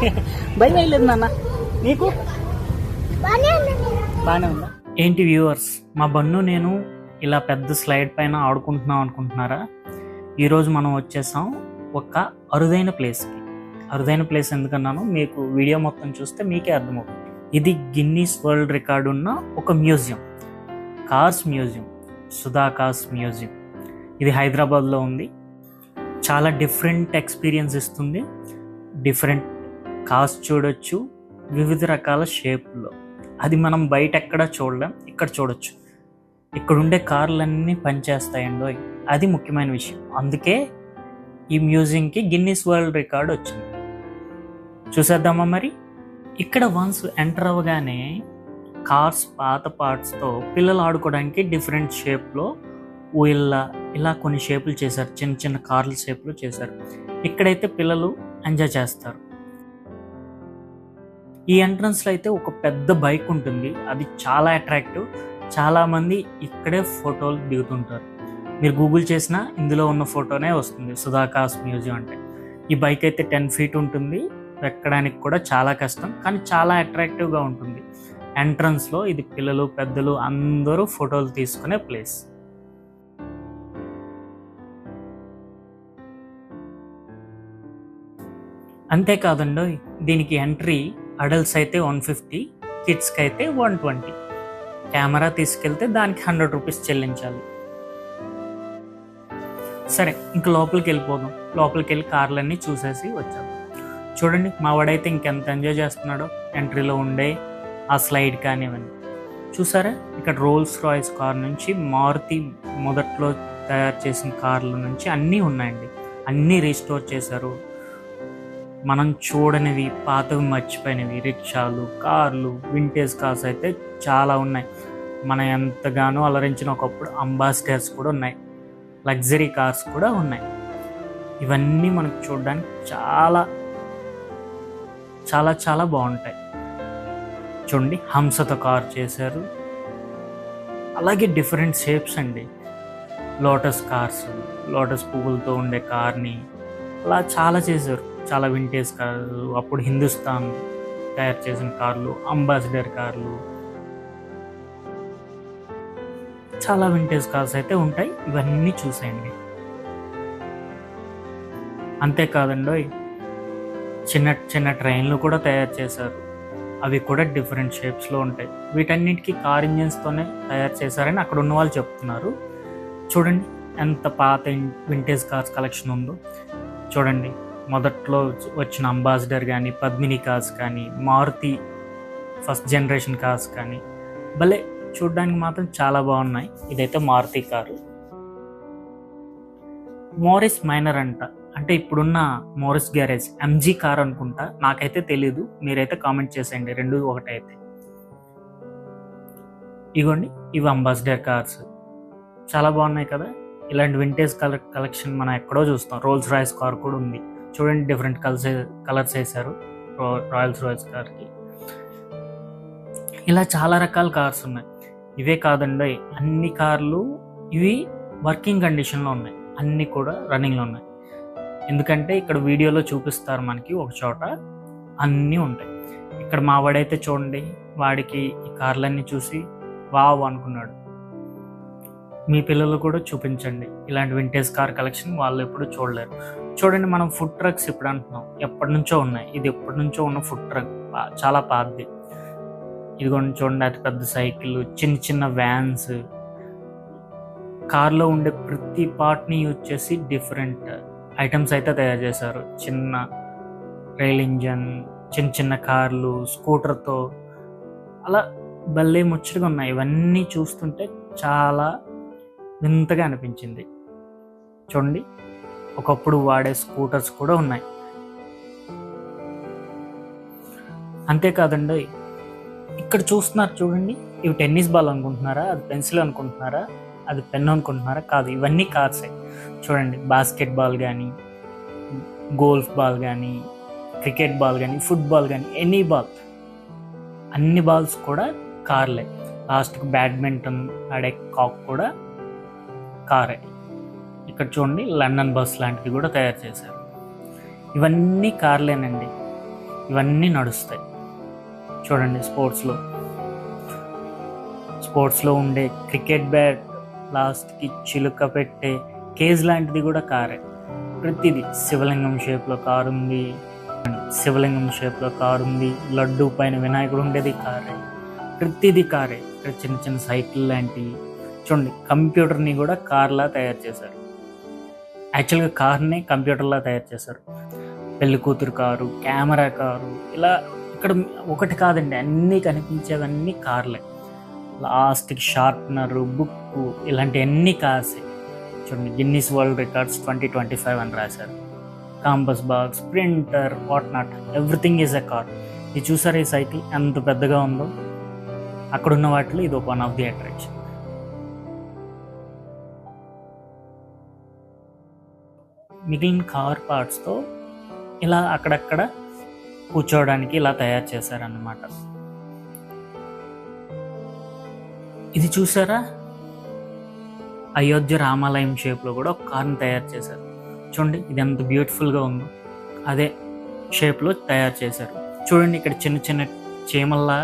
భయం వేయలేదు నాన్న నీకు? బాగానే ఉందా? ఏంటి వ్యూవర్స్, మా బన్ను నేను ఇలా పెద్ద స్లైడ్ పైన ఆడుకుంటున్నాం అనుకుంటున్నారా? ఈరోజు మనం వచ్చేసాం ఒక అరుదైన ప్లేస్కి. అరుదైన ప్లేస్ ఎందుకన్నాను మీకు వీడియో మొత్తం చూస్తే మీకే అర్థమవుతుంది. ఇది గిన్నీస్ వరల్డ్ రికార్డు ఉన్న ఒక museum, cars museum, Sudha cars museum. ఇది హైదరాబాద్లో ఉంది. చాలా డిఫరెంట్ ఎక్స్పీరియన్స్ ఇస్తుంది. డిఫరెంట్ కార్స్ చూడొచ్చు, వివిధ రకాల షేప్లో. అది మనం బయట ఎక్కడ చూడలేం, ఇక్కడ చూడొచ్చు. ఇక్కడ ఉండే కార్లన్నీ పనిచేస్తాయండో, అది ముఖ్యమైన విషయం. అందుకే ఈ మ్యూజియంకి గిన్నీస్ వరల్డ్ రికార్డ్ వచ్చింది. చూసేద్దామా మరి? ఇక్కడ వన్స్ ఎంటర్ అవ్వగానే కార్స్ పాత పార్ట్స్తో పిల్లలు ఆడుకోవడానికి డిఫరెంట్ షేప్లో ఇలా కొన్ని షేపులు చేశారు. చిన్న చిన్న కార్ల షేపులు చేశారు. ఇక్కడైతే పిల్లలు ఎంజాయ్ చేస్తారు. ఈ ఎంట్రన్స్లో అయితే ఒక పెద్ద బైక్ ఉంటుంది. అది చాలా అట్రాక్టివ్. చాలామంది ఇక్కడే ఫోటోలు దిగుతుంటారు. మీరు గూగుల్ చేసినా ఇందులో ఉన్న ఫోటోనే వస్తుంది, సుధా కార్స్ మ్యూజియం అంటే. ఈ బైక్ అయితే 10 feet ఉంటుంది. ఎక్కడానికి కూడా చాలా కష్టం, కానీ చాలా అట్రాక్టివ్గా ఉంటుంది. ఎంట్రన్స్లో ఇది పిల్లలు పెద్దలు అందరూ ఫోటోలు తీసుకునే ప్లేస్. అంతేకాదండి, దీనికి ఎంట్రీ అడల్ట్స్ అయితే 150, కిడ్స్కి అయితే 120. కెమెరా తీసుకెళ్తే దానికి 100 rupees చెల్లించాలి. సరే, ఇంక లోపలికి వెళ్ళిపోదాం. లోపలికి వెళ్ళి కార్లన్నీ చూసేసి వచ్చాము. చూడండి, మా వాడైతే ఇంకెంత ఎంజాయ్ చేస్తున్నాడో. ఎంట్రీలో ఉండే ఆ స్లైడ్ కానివ్వండి. చూసారా, ఇక్కడ రోల్స్ రాయ్స్ కార్ నుంచి మారుతి మొదట్లో తయారు చేసిన కార్ల నుంచి అన్నీ ఉన్నాయండి. అన్నీ రీస్టోర్ చేశారు. మనం చూడనివి, పాతవి, మర్చిపోయినవి, రిక్షాలు, కార్లు, వింటేజ్ కార్స్ అయితే చాలా ఉన్నాయి. మనం ఎంతగానో అలరించిన ఒకప్పుడు అంబాసిడర్స్ కూడా ఉన్నాయి. లగ్జరీ కార్స్ కూడా ఉన్నాయి. ఇవన్నీ మనకు చూడడానికి చాలా చాలా చాలా బాగుంటాయి. చూడండి, హంసతో కార్ చేశారు. అలాగే డిఫరెంట్ షేప్స్ అండి. లోటస్ కార్స్, లోటస్ పువ్వులతో ఉండే కార్ని అలా చాలా చేశారు. చాలా వింటేజ్ కార్లు, అప్పుడు హిందుస్థాన్ తయారు చేసిన కార్లు, అంబాసిడర్ కార్లు, చాలా వింటేజ్ కార్స్ అయితే ఉంటాయి. ఇవన్నీ చూసేయండి. అంతేకాదండి, చిన్న చిన్న ట్రైన్లు కూడా తయారు చేశారు. అవి కూడా డిఫరెంట్ షేప్స్లో ఉంటాయి. వీటన్నిటికీ కార్ ఇంజిన్స్తోనే తయారు చేశారని అక్కడ ఉన్న వాళ్ళు చెప్తున్నారు. చూడండి ఎంత పాత వింటేజ్ కార్స్ కలెక్షన్ ఉందో. చూడండి, మొదట్లో వచ్చిన అంబాసిడర్ కానీ, పద్మిని కార్స్ కానీ, మారుతి ఫస్ట్ జనరేషన్ కార్స్ కానీ భలే చూడడానికి మాత్రం చాలా బాగున్నాయి. ఇదైతే మారుతి కారు. మోరిస్ మైనర్ అంటే ఇప్పుడున్న మోరిస్ గ్యారేజ్ ఎంజీ కార్ అనుకుంటా, నాకైతే తెలీదు. మీరైతే కామెంట్ చేసేయండి, రెండు ఒకటే అయితే. ఇగోండి, ఇవి అంబాసిడర్ కార్స్ చాలా బాగున్నాయి కదా. ఇలాంటి వింటేజ్ కలెక్షన్ మనం ఎక్కడో చూస్తాం. రోల్స్ రాయ్స్ కార్ కూడా ఉంది. చూడండి, డిఫరెంట్ కలర్స్ వేశారు రాయల్స్ రాయ్స్ కార్కి. ఇలా చాలా రకాల కార్స్ ఉన్నాయి. ఇవే కాదండి, అన్ని కార్లు ఇవి వర్కింగ్ కండిషన్లో ఉన్నాయి. అన్నీ కూడా రన్నింగ్లో ఉన్నాయి. ఎందుకంటే ఇక్కడ వీడియోలో చూపిస్తారు మనకి ఒక చోట అన్నీ ఉంటాయి. ఇక్కడ మా వాడైతే చూడండి, వాడికి ఈ కార్లన్నీ చూసి వావ్ అనుకున్నాడు. మీ పిల్లలు కూడా చూపించండి ఇలాంటి వింటేజ్ కార్ కలెక్షన్. వాళ్ళు ఎప్పుడు చూడలేరు. చూడండి, మనం ఫుడ్ ట్రక్స్ ఇప్పుడు అంటున్నాం, ఎప్పటి నుంచో ఉన్నాయి. ఇది ఎప్పటి నుంచో ఉన్న ఫుడ్ ట్రక్, చాలా పాతది. ఇదిగోండి చూడండి, అతి పెద్ద సైకిల్, చిన్న చిన్న వ్యాన్స్. కార్లో ఉండే ప్రతి పార్ట్ని యూజ్ చేసి డిఫరెంట్ ఐటమ్స్ అయితే తయారు చేశారు. చిన్న రైల్ ఇంజన్, చిన్న చిన్న కార్లు, స్కూటర్తో అలా భలే ముచ్చటగా ఉన్నాయి. ఇవన్నీ చూస్తుంటే చాలా వింతగా అనిపించింది. చూడండి, ఒకప్పుడు వాడే స్కూటర్స్ కూడా ఉన్నాయి. అంతేకాదండి, ఇక్కడ చూస్తున్నారు చూడండి, ఇవి టెన్నిస్ బాల్ అనుకుంటున్నారా? అది పెన్సిల్ అనుకుంటున్నారా? అది పెన్ అనుకుంటున్నారా? కాదు, ఇవన్నీ కార్సే. చూడండి, బాస్కెట్ బాల్ కానీ, గోల్ఫ్ బాల్ కానీ, క్రికెట్ బాల్ కానీ, ఫుట్బాల్ కానీ, ఎనీ బాల్, అన్ని బాల్స్ కూడా కార్లే. లాస్ట్కి బ్యాడ్మింటన్ ఆడే కాక్ కూడా కారే. ఇక్కడ చూడండి, లండన్ బస్ లాంటిది కూడా తయారు చేశారు. ఇవన్నీ కార్లేనండి. ఇవన్నీ నడుస్తాయి. చూడండి, స్పోర్ట్స్లో ఉండే క్రికెట్ బ్యాట్, లాస్ట్కి చిలుక పెట్టే కేజ్ లాంటిది కూడా కారే. ప్రతిదీ శివలింగం షేప్లో కారు ఉంది, లడ్డు పైన వినాయకుడు ఉండేది కారే. ప్రతిదీ కారే. ఇక్కడ చిన్న చిన్న సైకిల్ లాంటివి చూడండి. కంప్యూటర్ని కూడా కార్లా తయారు చేశారు. యాక్చువల్గా కార్ని కంప్యూటర్లా తయారు చేశారు. పెళ్లి కూతురు కారు, కెమెరా కారు, ఇలా ఇక్కడ ఒకటి కాదండి, అన్నీ కనిపించేవన్నీ కార్లే. లాస్ట్కి షార్ప్నర్, బుక్, ఇలాంటి అన్ని కార్సే. చూడండి, గిన్నీస్ వరల్డ్ రికార్డ్స్ 2025 అని రాశారు. Campus box, printer, what not, everything is a car. ఇది చూసారు, ఈ సైకిల్ ఎంత పెద్దగా ఉందో. అక్కడున్న వాటిలో ఇది ఒక వన్ ఆఫ్ ది అట్రాక్షన్. మిగిలిన కార్ పార్ట్స్తో ఇలా అక్కడక్కడ కూర్చోవడానికి ఇలా తయారు చేశారన్నమాట. ఇది చూసారా, అయోధ్య రామాలయం షేప్లో కూడా ఒక కార్ని తయారు చేశారు. చూడండి, ఇది ఎంత బ్యూటిఫుల్గా ఉందో. అదే షేప్లో తయారు చేశారు. చూడండి, ఇక్కడ చిన్న చిన్న చీమల్లా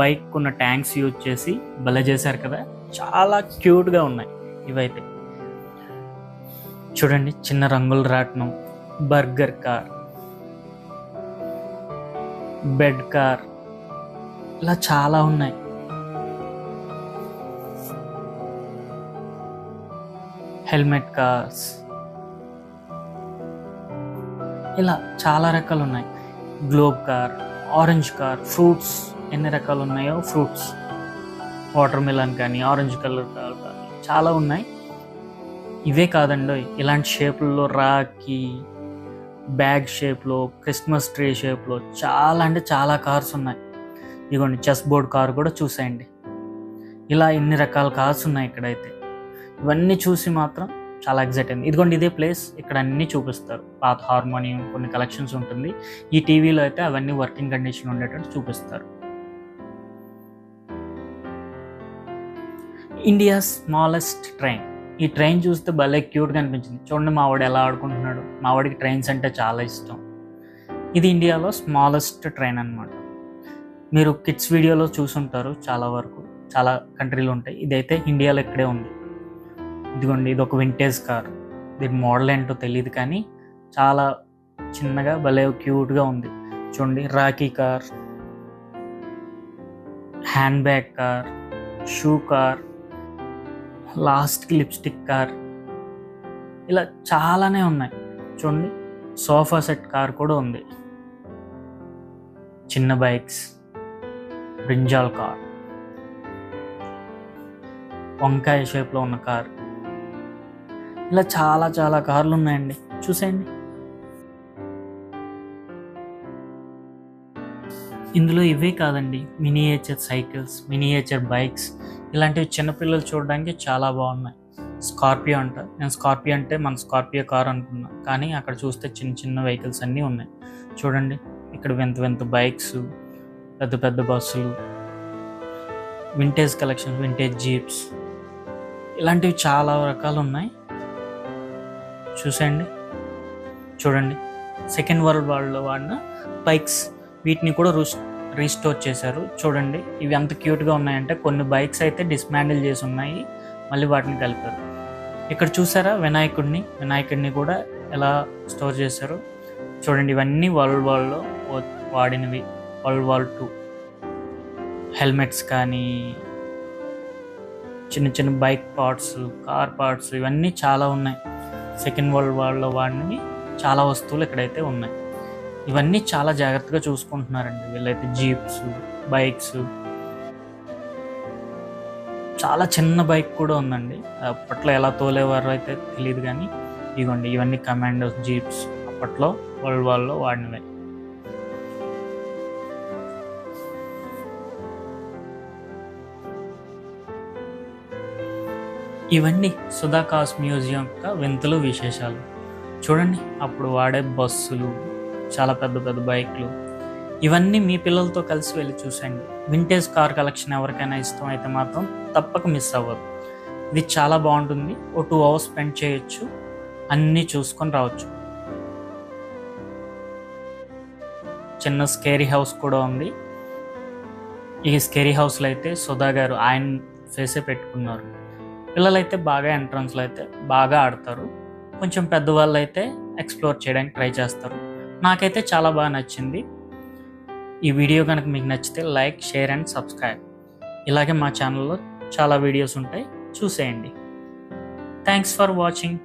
బైక్ ఉన్న ట్యాంక్స్ యూజ్ చేసి భలే చేశారు కదా, చాలా క్యూట్గా ఉన్నాయి ఇవైతే. చూడండి, చిన్న రంగుల రాట్నం, బర్గర్ కార్, బెడ్ కార్, ఇలా చాలా ఉన్నాయి. హెల్మెట్ కార్స్, ఇలా చాలా రకాలు ఉన్నాయి. Globe car, orange car, fruits ఎన్ని రకాలు ఉన్నాయో, ఫ్రూట్స్, వాటర్ మిలన్ కానీ, ఆరెంజ్ కలర్ కార్ కానీ చాలా ఉన్నాయి. ఇవే కాదండి, ఇలాంటి షేప్లలో రాఖీ, బ్యాగ్ షేప్లో, క్రిస్మస్ ట్రీ షేప్లో చాలా అంటే చాలా కార్స్ ఉన్నాయి. ఇదిగోండి, చెస్ బోర్డ్ కార్ కూడా చూసేయండి. ఇలా ఎన్ని రకాల కార్స్ ఉన్నాయి ఇక్కడైతే. ఇవన్నీ చూసి మాత్రం చాలా ఎగ్జైట్ అయింది. ఇదిగోండి, ఇదే ప్లేస్, ఇక్కడ అన్నీ చూపిస్తారు. పాత హార్మోనియం, కొన్ని కలెక్షన్స్ ఉంటుంది. ఈ టీవీలో అయితే అవన్నీ వర్కింగ్ కండిషన్ ఉండేటట్టు చూపిస్తారు. India smallest train. ఈ ట్రైన్ చూస్తే భలే క్యూట్గా అనిపించింది. చూడండి, మా వాడు ఎలా ఆడుకుంటున్నాడు. మా వాడికి ట్రైన్స్ అంటే చాలా ఇష్టం. ఇది ఇండియాలో స్మాలెస్ట్ ట్రైన్ అన్నమాట. మీరు కిడ్స్ వీడియోలో చూసుంటారు, చాలా వరకు చాలా కంట్రీలు ఉంటాయి. ఇదైతే ఇండియాలో ఇక్కడే ఉంది. ఇదిగోండి, ఇది ఒక వింటేజ్ కార్. దీని మోడల్ ఏంటో తెలియదు కానీ చాలా చిన్నగా భలే క్యూట్గా ఉంది. చూడండి, Rakhi car, hand bag car, shoe car, లాస్ట్కి లిప్స్టిక్ కార్, ఇలా చాలానే ఉన్నాయి. చూడండి, సోఫా సెట్ కార్ కూడా ఉంది. చిన్న బైక్స్, బ్రింజాల్ కార్, వంకాయ షేప్లో ఉన్న కార్, ఇలా చాలా చాలా కార్లు ఉన్నాయండి. చూసేయండి. ఇందులో ఇవే కాదండి, మినియేచర్ సైకిల్స్, మినియేచర్ బైక్స్, ఇలాంటివి చిన్నపిల్లలు చూడడానికి చాలా బాగున్నాయి. స్కార్పియో అంట. నేను స్కార్పియో అంటే మన స్కార్పియో కార్ అనుకున్నా, కానీ అక్కడ చూస్తే చిన్న చిన్న వెహికల్స్ అన్నీ ఉన్నాయి. చూడండి, ఇక్కడ వింత వింత బైక్స్, పెద్ద పెద్ద బస్సులు, వింటేజ్ కలెక్షన్స్, వింటేజ్ జీప్స్, ఇలాంటివి చాలా రకాలు ఉన్నాయి. చూసేయండి. చూడండి, సెకండ్ వరల్డ్ వార్లో వాడిన బైక్స్, వీటిని కూడా రీస్టోర్ చేశారు. చూడండి, ఇవి ఎంత క్యూట్గా ఉన్నాయంటే కొన్ని బైక్స్ అయితే డిస్మాండిల్ చేసి ఉన్నాయి, మళ్ళీ వాటిని కలిపారు. ఇక్కడ చూసారా వినాయకుడిని కూడా ఎలా స్టోర్ చేశారు. చూడండి, ఇవన్నీ వరల్డ్ వార్లో వాడినవి. వరల్డ్ వార్ 2 హెల్మెట్స్ కానీ, చిన్న చిన్న బైక్ పార్ట్స్, కార్ పార్ట్స్, ఇవన్నీ చాలా ఉన్నాయి. సెకండ్ వరల్డ్ వార్లో వాడినవి చాలా వస్తువులు ఇక్కడైతే ఉన్నాయి. ఇవన్నీ చాలా జాగ్రత్తగా చూసుకుంటున్నారండి వీళ్ళైతే. జీప్స్, బైక్స్, చాలా చిన్న బైక్ కూడా ఉందండి. అప్పట్లో ఎలా తోలేవారో అయితే తెలియదు కానీ ఇదిగోండి, ఇవన్నీ కమాండోస్ జీప్స్, అప్పట్లో వరల్డ్ వార్లో వాడినవే. ఇవన్నీ సుధా కార్స్ మ్యూజియం యొక్క వింతలు, విశేషాలు. చూడండి, అప్పుడు వాడే బస్సులు, చాలా పెద్ద పెద్ద బైక్లు, ఇవన్నీ మీ పిల్లలతో కలిసి వెళ్ళి చూసండి. వింటేజ్ కార్ కలెక్షన్ ఎవరికైనా ఇష్టం అయితే మాత్రం తప్పక మిస్ అవ్వదు. ఇది చాలా బాగుంటుంది. ఓ 2 hours స్పెండ్ చేయొచ్చు, అన్నీ చూసుకొని రావచ్చు. చిన్న స్కేరీ హౌస్ కూడా ఉంది. ఈ స్కేరీ హౌస్లో అయితే సుధా గారు ఆయన ఫేసే పెట్టుకున్నారు. పిల్లలైతే బాగా ఎంట్రన్స్లో అయితే బాగా ఆడతారు. కొంచెం పెద్దవాళ్ళు అయితే ఎక్స్ప్లోర్ చేయడానికి ట్రై చేస్తారు. నాకైతే చాలా బాగా నచ్చింది. ఈ వీడియో కనుక మీకు నచ్చితే లైక్, షేర్ అండ్ సబ్స్క్రైబ్. ఇలాగే మా ఛానల్లో చాలా వీడియోస్ ఉంటాయి, చూసేయండి. Thanks for watching.